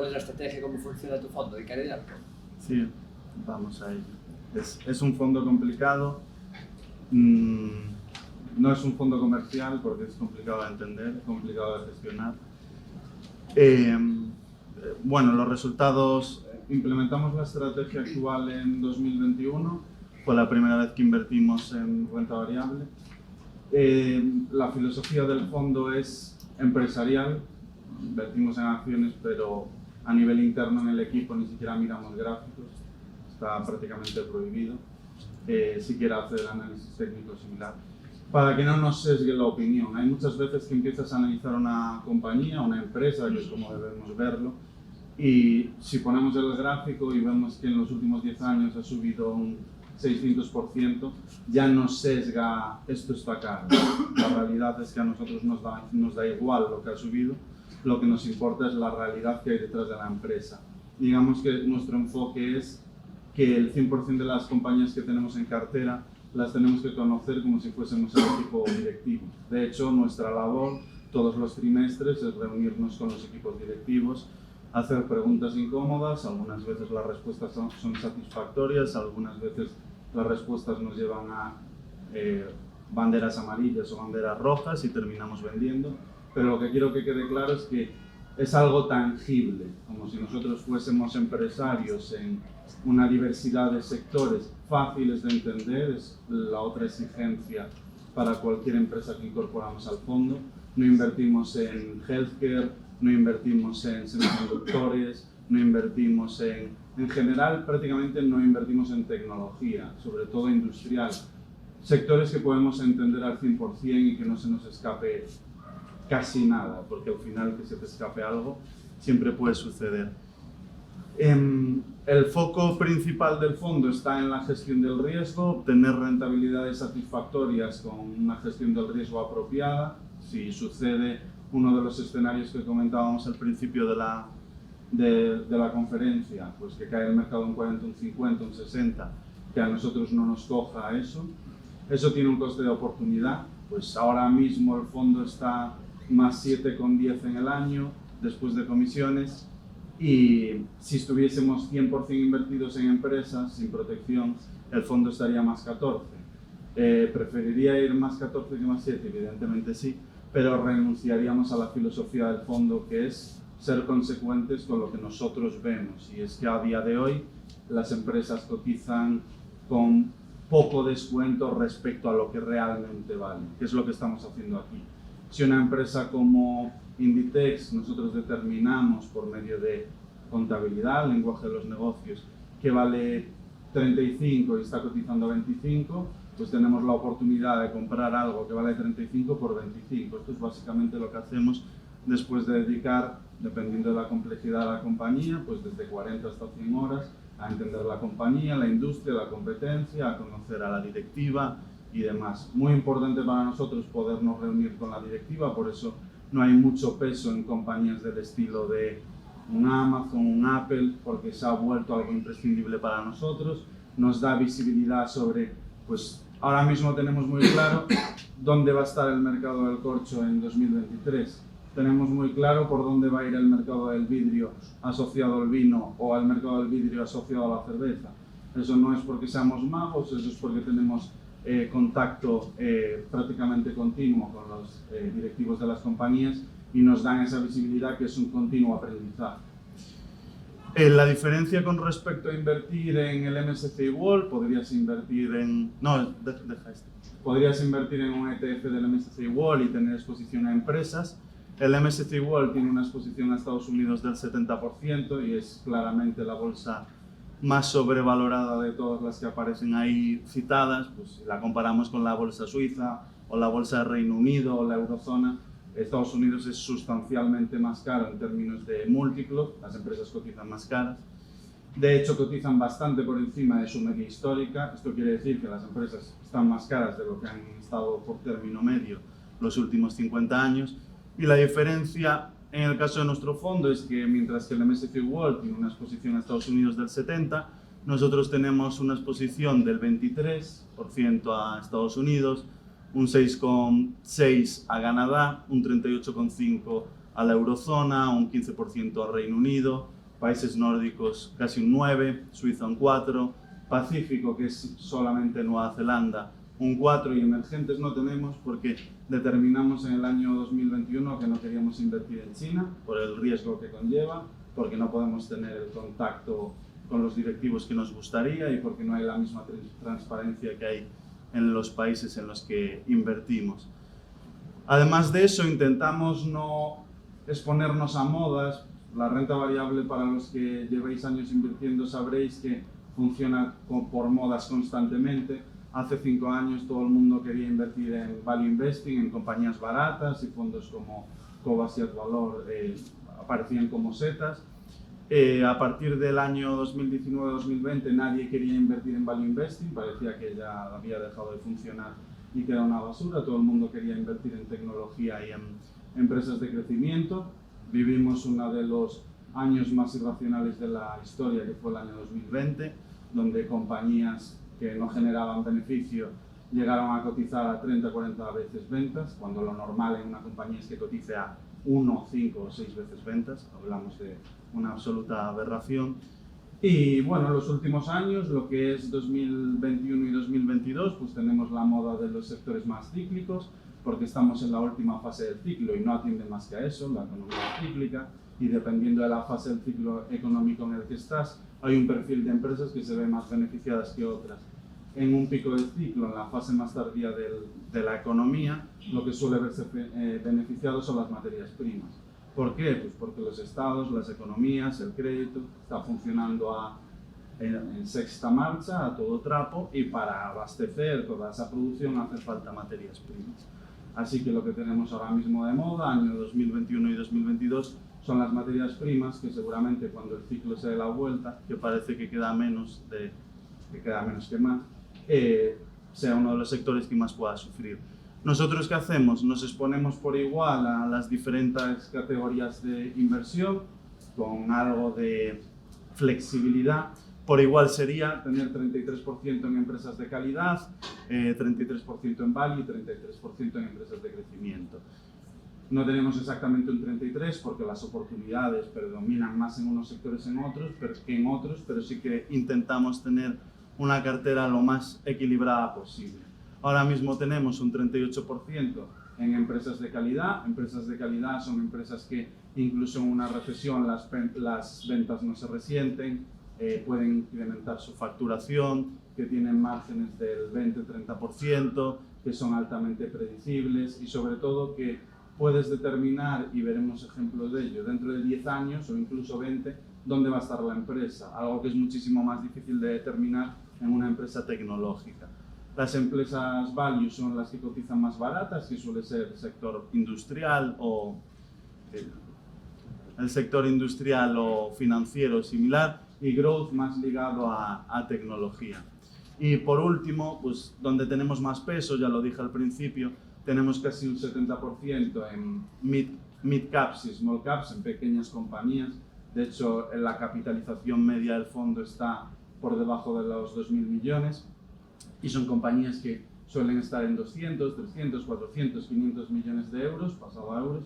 ¿Cuál es la estrategia? ¿Cómo funciona tu fondo? ¿Y qué harías? Sí, vamos a ello. Es un fondo complicado. No es un fondo comercial porque es complicado de entender, es complicado de gestionar. Bueno, los resultados, implementamos la estrategia actual en 2021, fue la primera vez que invertimos en renta variable. La filosofía del fondo es empresarial, invertimos en acciones, pero a nivel interno en el equipo ni siquiera miramos gráficos, está prácticamente prohibido, siquiera hacer análisis técnico similar, para que no nos sesgue la opinión. Hay muchas veces que empiezas a analizar una compañía, una empresa, que es como debemos verlo, y si ponemos el gráfico y vemos que en los últimos 10 años ha subido un 600%, ya nos sesga, esto está caro. La realidad es que a nosotros nos da igual lo que ha subido, lo que nos importa es la realidad que hay detrás de la empresa. Digamos que nuestro enfoque es que el 100% de las compañías que tenemos en cartera las tenemos que conocer como si fuésemos el equipo directivo. De hecho, nuestra labor todos los trimestres es reunirnos con los equipos directivos, hacer preguntas incómodas, algunas veces las respuestas son satisfactorias, algunas veces las respuestas nos llevan a banderas amarillas o banderas rojas y terminamos vendiendo, pero lo que quiero que quede claro es que es algo tangible, como si nosotros fuésemos empresarios en una diversidad de sectores fáciles de entender, es la otra exigencia para cualquier empresa que incorporamos al fondo. No invertimos en healthcare, no invertimos en semiconductores, no invertimos en general prácticamente no invertimos en tecnología, sobre todo industrial, sectores que podemos entender al 100% y que no se nos escape casi nada, porque al final que se te escape algo siempre puede suceder. El foco principal del fondo está en la gestión del riesgo, obtener rentabilidades satisfactorias con una gestión del riesgo apropiada. Si sucede uno de los escenarios que comentábamos al principio de la conferencia, pues que cae el mercado un 40, un 50, un 60, que a nosotros no nos coja eso. Eso tiene un coste de oportunidad, pues ahora mismo el fondo está más 7,10 en el año, después de comisiones, y si estuviésemos 100% invertidos en empresas sin protección, el fondo estaría más 14. ¿Preferiría ir más 14 que más 7? Evidentemente sí, pero renunciaríamos a la filosofía del fondo, que es ser consecuentes con lo que nosotros vemos, y es que a día de hoy las empresas cotizan con poco descuento respecto a lo que realmente valen, que es lo que estamos haciendo aquí. Si una empresa como Inditex, nosotros determinamos por medio de contabilidad, lenguaje de los negocios, que vale 35 y está cotizando 25, pues tenemos la oportunidad de comprar algo que vale 35 por 25. Esto es básicamente lo que hacemos después de dedicar, dependiendo de la complejidad de la compañía, pues desde 40 hasta 100 horas a entender la compañía, la industria, la competencia, a conocer a la directiva y demás. Muy importante para nosotros podernos reunir con la directiva, por eso no hay mucho peso en compañías del estilo de un Amazon, un Apple, porque se ha vuelto algo imprescindible para nosotros. Nos da visibilidad sobre, pues ahora mismo tenemos muy claro dónde va a estar el mercado del corcho en 2023. Tenemos muy claro por dónde va a ir el mercado del vidrio asociado al vino o al mercado del vidrio asociado a la cerveza. Eso no es porque seamos magos, eso es porque tenemos contacto prácticamente continuo con los directivos de las compañías y nos dan esa visibilidad que es un continuo aprendizaje. La diferencia con respecto a invertir en el MSCI World, podrías invertir en... No, deja esto. Podrías invertir en un ETF del MSCI World y tener exposición a empresas. El MSCI World tiene una exposición a Estados Unidos del 70% y es claramente la bolsa más sobrevalorada de todas las que aparecen ahí citadas. Pues si la comparamos con la bolsa suiza o la bolsa de Reino Unido o la eurozona, Estados Unidos es sustancialmente más caro en términos de múltiplos, las empresas cotizan más caras. De hecho, cotizan bastante por encima de su media histórica. Esto quiere decir que las empresas están más caras de lo que han estado por término medio los últimos 50 años. Y la diferencia en el caso de nuestro fondo es que mientras que el MSCI World tiene una exposición a Estados Unidos del 70%, nosotros tenemos una exposición del 23% a Estados Unidos, un 6,6% a Canadá, un 38,5% a la eurozona, un 15% al Reino Unido, países nórdicos casi un 9%, Suiza un 4%, Pacífico, que es solamente Nueva Zelanda, un 4%, y emergentes no tenemos porque determinamos en el año 2021 que no queríamos invertir en China por el riesgo que conlleva, porque no podemos tener el contacto con los directivos que nos gustaría y porque no hay la misma transparencia que hay en los países en los que invertimos. Además de eso, intentamos no exponernos a modas. La renta variable, para los que llevéis años invirtiendo, sabréis que funciona por modas constantemente. Hace 5 años todo el mundo quería invertir en value investing, en compañías baratas, y fondos como Cobas y Advalor aparecían como setas. A partir del año 2019-2020 nadie quería invertir en value investing, parecía que ya había dejado de funcionar y que era una basura. Todo el mundo quería invertir en tecnología y en empresas de crecimiento. Vivimos uno de los años más irracionales de la historia, que fue el año 2020, donde compañías que no generaban beneficio llegaron a cotizar a 30-40 veces ventas, cuando lo normal en una compañía es que cotice a 1, 5 o 6 veces ventas. Hablamos de una absoluta aberración. Y bueno, en los últimos años, lo que es 2021 y 2022, pues tenemos la moda de los sectores más cíclicos, porque estamos en la última fase del ciclo y no atiende más que a eso, la economía cíclica, y dependiendo de la fase del ciclo económico en el que estás, hay un perfil de empresas que se ve más beneficiadas que otras. En un pico del ciclo, en la fase más tardía de la economía, lo que suele verse beneficiado son las materias primas. ¿Por qué? Pues porque los estados, las economías, el crédito está funcionando en sexta marcha, a todo trapo, y para abastecer toda esa producción hace falta materias primas. Así que lo que tenemos ahora mismo de moda, año 2021 y 2022, son las materias primas, que seguramente cuando el ciclo se dé la vuelta, que parece que queda menos que más, sea uno de los sectores que más pueda sufrir. ¿Nosotros qué hacemos? Nos exponemos por igual a las diferentes categorías de inversión, con algo de flexibilidad. Por igual sería tener 33% en empresas de calidad, 33% en value y 33% en empresas de crecimiento. No tenemos exactamente un 33 porque las oportunidades predominan más en unos sectores que en otros, pero sí que intentamos tener una cartera lo más equilibrada posible. Ahora mismo tenemos un 38% en empresas de calidad. Empresas de calidad son empresas que incluso en una recesión las ventas no se resienten, pueden incrementar su facturación, que tienen márgenes del 20-30%, que son altamente predecibles y sobre todo que puedes determinar, y veremos ejemplos de ello, dentro de 10 años o incluso 20, dónde va a estar la empresa, algo que es muchísimo más difícil de determinar en una empresa tecnológica. Las empresas value son las que cotizan más baratas, que suele ser el sector industrial o el sector industrial o financiero similar, y growth más ligado a tecnología. Y por último, pues donde tenemos más peso, ya lo dije al principio, tenemos casi un 70% en mid caps y small caps, en pequeñas compañías. De hecho, la capitalización media del fondo está por debajo de los 2.000 millones y son compañías que suelen estar en 200, 300, 400, 500 millones de euros, pasado a euros.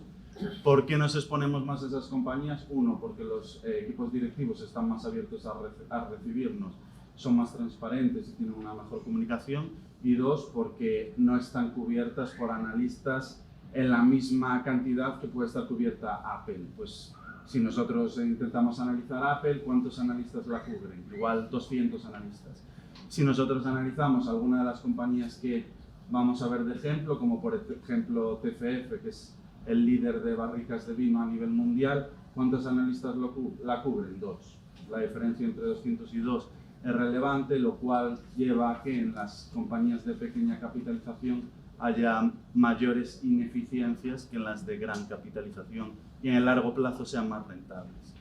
¿Por qué nos exponemos más a esas compañías? Uno, porque los equipos directivos están más abiertos a recibirnos, son más transparentes y tienen una mejor comunicación. Y dos, porque no están cubiertas por analistas en la misma cantidad que puede estar cubierta Apple. Pues si nosotros intentamos analizar Apple, ¿cuántos analistas la cubren? Igual 200 analistas. Si nosotros analizamos alguna de las compañías que vamos a ver de ejemplo, como por ejemplo TFF, que es el líder de barricas de vino a nivel mundial, ¿cuántos analistas la cubren? 2. La diferencia entre 200 y 2 es relevante, lo cual lleva a que en las compañías de pequeña capitalización haya mayores ineficiencias que en las de gran capitalización y en el largo plazo sean más rentables.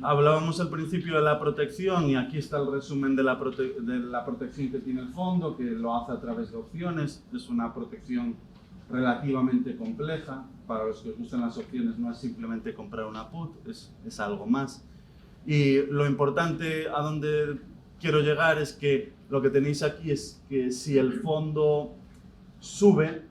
Hablábamos al principio de la protección y aquí está el resumen de la protección que tiene el fondo, que lo hace a través de opciones. Es una protección relativamente compleja. Para los que os gustan las opciones no es simplemente comprar una put, es algo más. Y lo importante a donde quiero llegar es que lo que tenéis aquí es que si el fondo sube,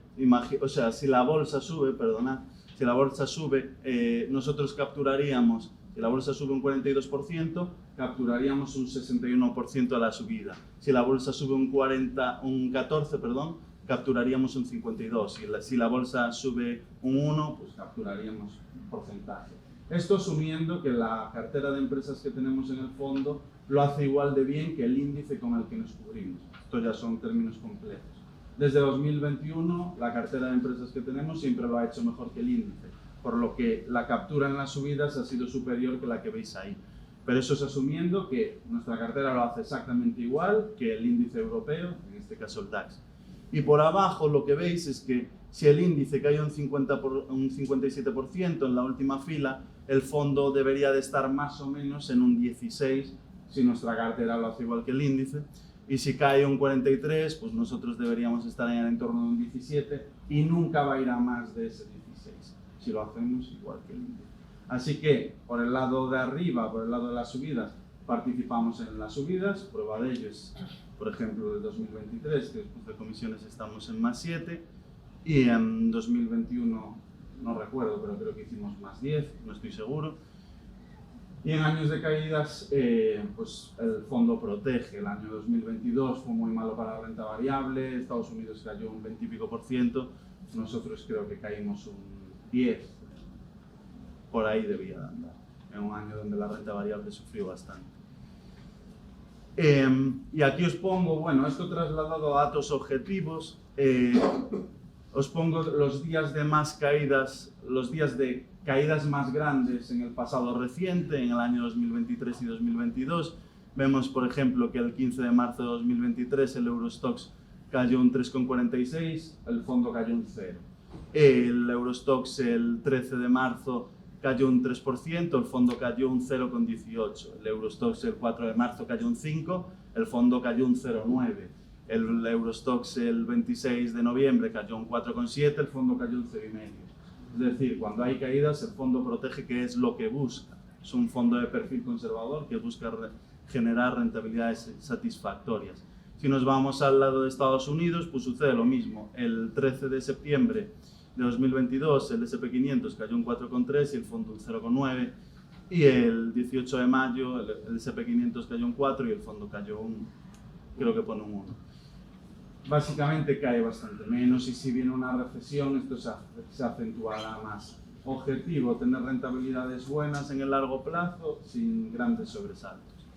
o sea, si la bolsa sube, perdonad, si la bolsa sube, nosotros capturaríamos, si la bolsa sube un 42%, capturaríamos un 61% de la subida. Si la bolsa sube un 14%, perdón, capturaríamos un 52%. Si la bolsa sube un 1%, pues capturaríamos un porcentaje. Esto asumiendo que la cartera de empresas que tenemos en el fondo lo hace igual de bien que el índice con el que nos cubrimos. Esto ya son términos complejos. Desde 2021, la cartera de empresas que tenemos siempre lo ha hecho mejor que el índice, por lo que la captura en las subidas ha sido superior que la que veis ahí. Pero eso es asumiendo que nuestra cartera lo hace exactamente igual que el índice europeo, en este caso el DAX. Y por abajo lo que veis es que si el índice cae un 57% en la última fila, el fondo debería de estar más o menos en un 16% si nuestra cartera lo hace igual que el índice. Y si cae un 43%, pues nosotros deberíamos estar en el entorno de un 17% y nunca va a ir a más de ese 16% si lo hacemos igual que el índice. Así que por el lado de arriba, por el lado de las subidas, participamos en las subidas. Prueba de ello es, por ejemplo, el 2023, que después de comisiones estamos en más 7, y en 2021, no recuerdo, pero creo que hicimos más 10, no estoy seguro. Y en años de caídas, pues el fondo protege. El año 2022 fue muy malo para la renta variable, Estados Unidos cayó un 20 y pico %, nosotros creo que caímos un 10%, por ahí debía de andar, en un año donde la renta variable sufrió bastante. Y aquí os pongo, bueno, esto trasladado a datos objetivos, os pongo los días de más caídas, los días de caídas más grandes en el pasado reciente, en el año 2023 y 2022. Vemos, por ejemplo, que el 15 de marzo de 2023 el Eurostoxx cayó un 3,46, el fondo cayó un 0. El Eurostoxx el 13 de marzo cayó un 3%, el fondo cayó un 0,18. El Eurostoxx el 4 de marzo cayó un 5%, el fondo cayó un 0,9. El Eurostoxx el 26 de noviembre cayó un 4,7, el fondo cayó un 0,5. Es decir, cuando hay caídas, el fondo protege, que es lo que busca. Es un fondo de perfil conservador que busca generar rentabilidades satisfactorias. Si nos vamos al lado de Estados Unidos, pues sucede lo mismo. El 13 de septiembre de 2022 el S&P 500 cayó un 4,3 y el fondo un 0,9. Y el 18 de mayo el S&P 500 cayó un 4 y el fondo cayó creo que pone un 1. Básicamente cae bastante menos y si viene una recesión esto se acentuará más. Objetivo, tener rentabilidades buenas en el largo plazo sin grandes sobresaltos.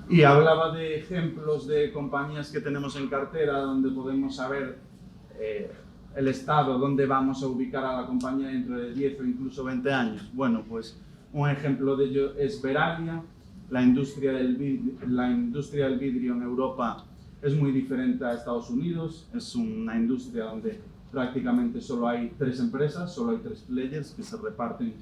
Y hablaba de ejemplos de compañías que tenemos en cartera donde podemos saber el estado, dónde vamos a ubicar a la compañía dentro de 10 o incluso 20 años. Bueno, pues un ejemplo de ello es Verallia. La industria del vidrio en Europa es muy diferente a Estados Unidos. Es una industria donde prácticamente solo hay 3 empresas, solo hay 3 players que se reparten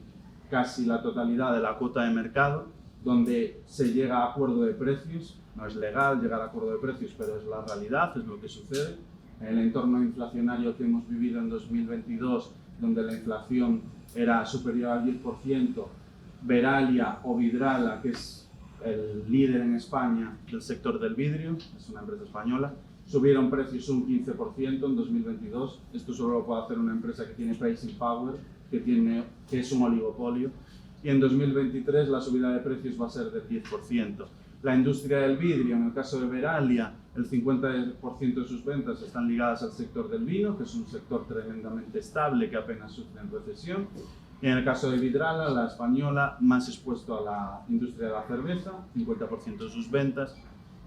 casi la totalidad de la cuota de mercado, donde se llega a acuerdo de precios. No es legal llegar a acuerdo de precios, pero es la realidad, es lo que sucede. En el entorno inflacionario que hemos vivido en 2022, donde la inflación era superior al 10%, Verallia o Vidrala, que es el líder en España del sector del vidrio, es una empresa española, subieron precios un 15% en 2022. Esto solo lo puede hacer una empresa que tiene pricing power, que es un oligopolio. Y en 2023 la subida de precios va a ser del 10%. La industria del vidrio, en el caso de Verallia, el 50% de sus ventas están ligadas al sector del vino, que es un sector tremendamente estable que apenas sufre en recesión. Y en el caso de Vidrala, la española, más expuesto a la industria de la cerveza, 50% de sus ventas.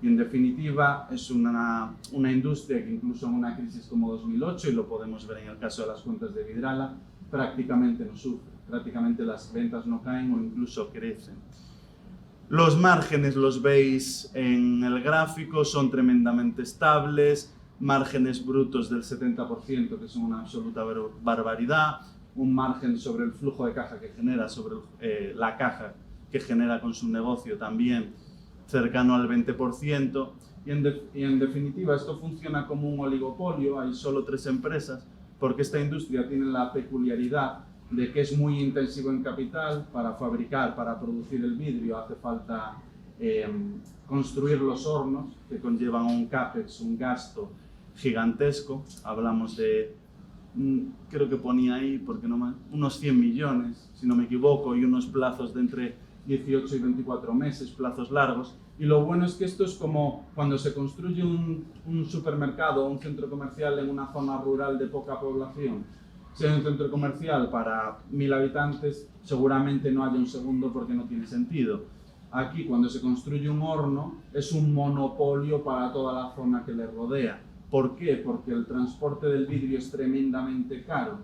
Y en definitiva, es una industria que incluso en una crisis como 2008, y lo podemos ver en el caso de las cuentas de Vidrala, prácticamente no sufre. Prácticamente las ventas no caen o incluso crecen. Los márgenes los veis en el gráfico, son tremendamente estables, márgenes brutos del 70%, que son una absoluta barbaridad, un margen sobre el flujo de caja que genera, sobre la caja que genera con su negocio también cercano al 20%, y en definitiva esto funciona como un oligopolio, hay solo 3 empresas, porque esta industria tiene la peculiaridad de que es muy intensivo en capital. Para fabricar, para producir el vidrio hace falta construir los hornos, que conllevan un capex, un gasto gigantesco. Hablamos de, creo que ponía ahí, porque no unos 100 millones, si no me equivoco, y unos plazos de entre 18 y 24 meses, plazos largos. Y lo bueno es que esto es como cuando se construye un supermercado o un centro comercial en una zona rural de poca población. Si hay un centro comercial para 1000 habitantes, seguramente no haya un segundo porque no tiene sentido. Aquí, cuando se construye un horno, es un monopolio para toda la zona que le rodea. ¿Por qué? Porque el transporte del vidrio es tremendamente caro.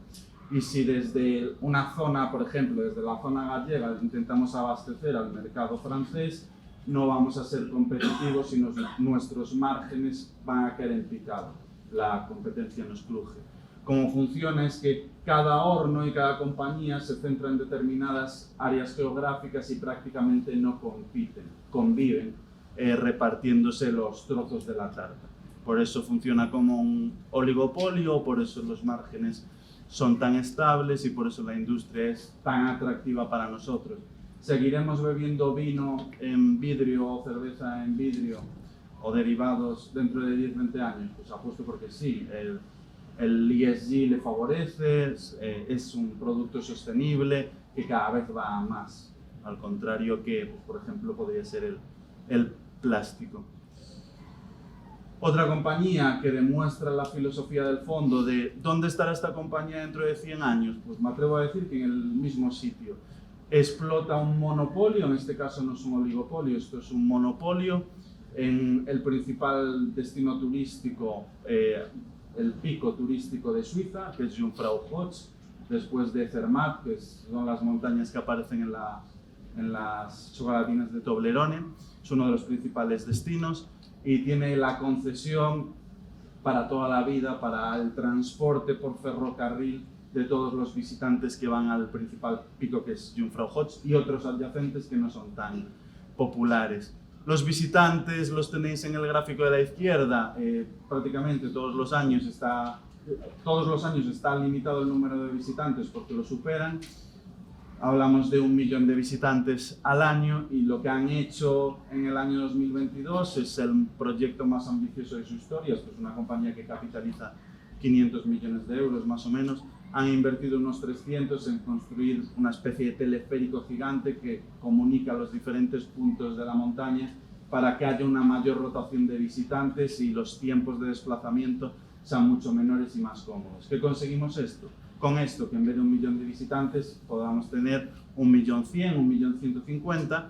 Y si desde una zona, por ejemplo, desde la zona gallega, intentamos abastecer al mercado francés, no vamos a ser competitivos y nuestros márgenes van a caer en picado. La competencia nos cruje. Cómo funciona es que cada horno y cada compañía se centra en determinadas áreas geográficas y prácticamente no compiten, conviven, repartiéndose los trozos de la tarta. Por eso funciona como un oligopolio, por eso los márgenes son tan estables y por eso la industria es tan atractiva para nosotros. ¿Seguiremos bebiendo vino en vidrio o cerveza en vidrio o derivados dentro de 10-20 años? Pues apuesto porque sí. El ESG le favorece, es un producto sostenible que cada vez va a más, al contrario que, pues, por ejemplo, podría ser el plástico. Otra compañía que demuestra la filosofía del fondo de dónde estará esta compañía dentro de 100 años, pues me atrevo a decir que en el mismo sitio. Explota un monopolio, en este caso no es un oligopolio, esto es un monopolio, en el principal destino turístico, el pico turístico de Suiza, que es Jungfrau-Joch, después de Zermatt, que son las montañas que aparecen en las chocolatinas de Toblerone, es uno de los principales destinos y tiene la concesión para toda la vida para el transporte por ferrocarril de todos los visitantes que van al principal pico, que es Jungfrau-Joch, y otros adyacentes que no son tan populares. Los visitantes los tenéis en el gráfico de la izquierda. Prácticamente todos los años está limitado el número de visitantes porque lo superan. Hablamos de 1 millón de visitantes al año y lo que han hecho en el año 2022 es el proyecto más ambicioso de su historia. Esto es una compañía que capitaliza 500 millones de euros más o menos. Han invertido unos 300 en construir una especie de teleférico gigante que comunica los diferentes puntos de la montaña para que haya una mayor rotación de visitantes y los tiempos de desplazamiento sean mucho menores y más cómodos. ¿Qué conseguimos esto? Con esto, que en vez de 1 millón de visitantes podamos tener 1.100.000, 1.150.000,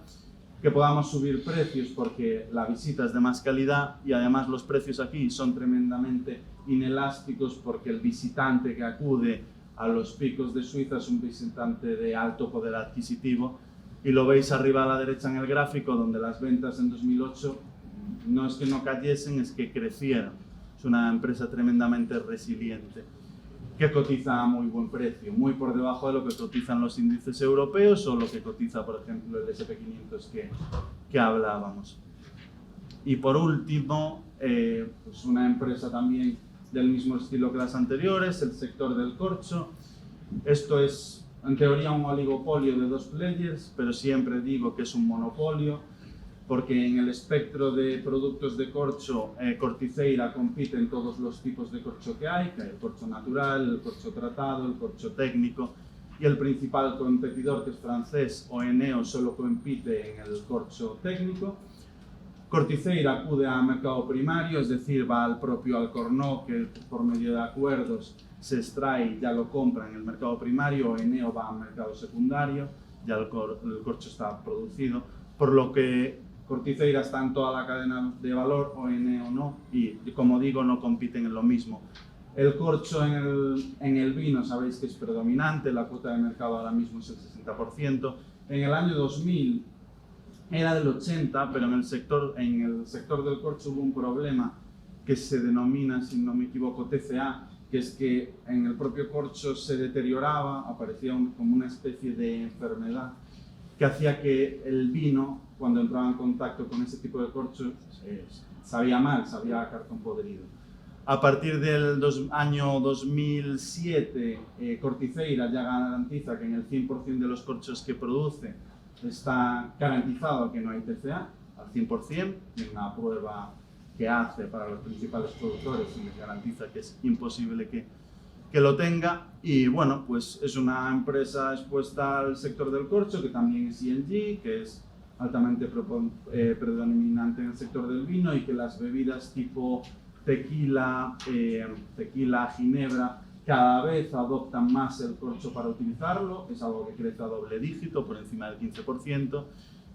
que podamos subir precios porque la visita es de más calidad y además los precios aquí son tremendamente inelásticos porque el visitante que acude a los picos de Suiza es un visitante de alto poder adquisitivo y lo veis arriba a la derecha en el gráfico donde las ventas en 2008 no es que no cayesen, es que crecieron. Es una empresa tremendamente resiliente que cotiza a muy buen precio, muy por debajo de lo que cotizan los índices europeos o lo que cotiza, por ejemplo, el S&P 500 que hablábamos. Y por último, pues una empresa también del mismo estilo que las anteriores, el sector del corcho. Esto es, en teoría, un oligopolio de 2 players, pero siempre digo que es un monopolio, porque en el espectro de productos de corcho, Corticeira compite en todos los tipos de corcho que hay el corcho natural, el corcho tratado, el corcho técnico, y el principal competidor, que es francés, Oeneo, solo compite en el corcho técnico. Corticeira acude al mercado primario, es decir, va al propio Alcornó, que por medio de acuerdos se extrae y ya lo compra en el mercado primario. Oeneo va al mercado secundario, ya el corcho está producido, por lo que Corticeira está en toda la cadena de valor, Oeneo no, y como digo, no compiten en lo mismo. El corcho en el vino sabéis que es predominante, la cuota de mercado ahora mismo es el 60%. En el año 2000 era del 80%, pero en el sector del corcho hubo un problema que se denomina, si no me equivoco, TCA, que es que en el propio corcho se deterioraba, aparecía como una especie de enfermedad que hacía que el vino, cuando entraba en contacto con ese tipo de corcho, sabía mal, sabía a cartón podrido. A partir del año 2007, Corticeira ya garantiza que en el 100% de los corchos que produce está garantizado que no hay TCA, al 100%, en una prueba que hace para los principales productores y les garantiza que es imposible que lo tenga. Y bueno, pues es una empresa expuesta al sector del corcho, que también es ING, que es altamente predominante en el sector del vino, y que las bebidas tipo tequila, ginebra, cada vez adoptan más el corcho para utilizarlo. Es algo que crece a doble dígito, por encima del 15%.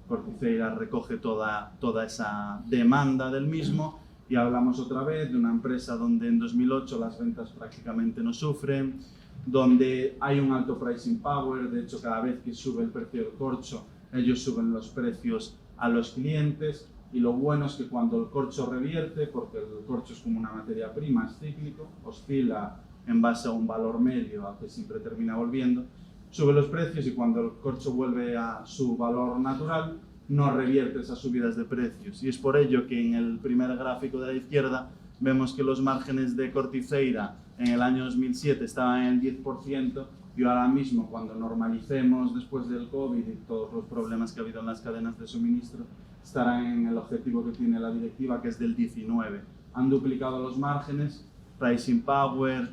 Corticeira recoge toda esa demanda del mismo, y hablamos otra vez de una empresa donde en 2008 las ventas prácticamente no sufren, donde hay un alto pricing power. De hecho, cada vez que sube el precio del corcho, ellos suben los precios a los clientes, y lo bueno es que cuando el corcho revierte, porque el corcho es como una materia prima, es cíclico, oscila en base a un valor medio al que siempre termina volviendo, sube los precios, y cuando el corcho vuelve a su valor natural, no revierte esas subidas de precios. Y es por ello que en el primer gráfico de la izquierda vemos que los márgenes de Corticeira en el año 2007 estaban en el 10%, y ahora mismo, cuando normalicemos después del COVID y todos los problemas que ha habido en las cadenas de suministro, estarán en el objetivo que tiene la directiva, que es del 19%. Han duplicado los márgenes, pricing power,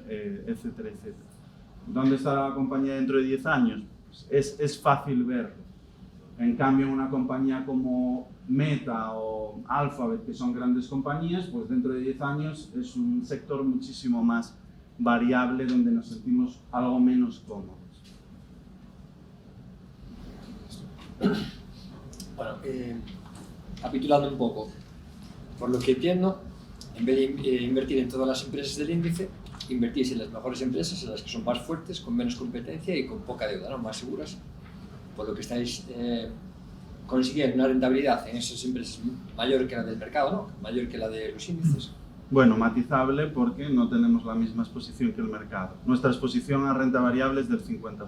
etcétera, etcétera. ¿Dónde estará la compañía dentro de 10 años? Pues es fácil verlo. En cambio, una compañía como Meta o Alphabet, que son grandes compañías, pues dentro de 10 años es un sector muchísimo más variable, donde nos sentimos algo menos cómodos. Bueno, capitulando un poco, por lo que entiendo, en vez de invertir en todas las empresas del índice, invertís en las mejores empresas, en las que son más fuertes, con menos competencia y con poca deuda, ¿no? Más seguras, por lo que estáis consiguiendo una rentabilidad en esas empresas mayor que la del mercado, ¿no? Mayor que la de los índices. Bueno, matizable, porque no tenemos la misma exposición que el mercado. Nuestra exposición a renta variable es del 50%.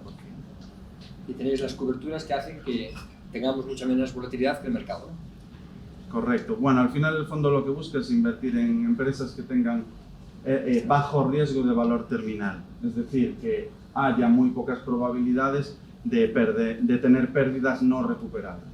Y tenéis las coberturas que hacen que tengamos mucha menos volatilidad que el mercado, ¿no? Correcto. Bueno, al final el fondo lo que busca es invertir en empresas que tengan bajo riesgo de valor terminal. Es decir, que haya muy pocas probabilidades de tener pérdidas no recuperables.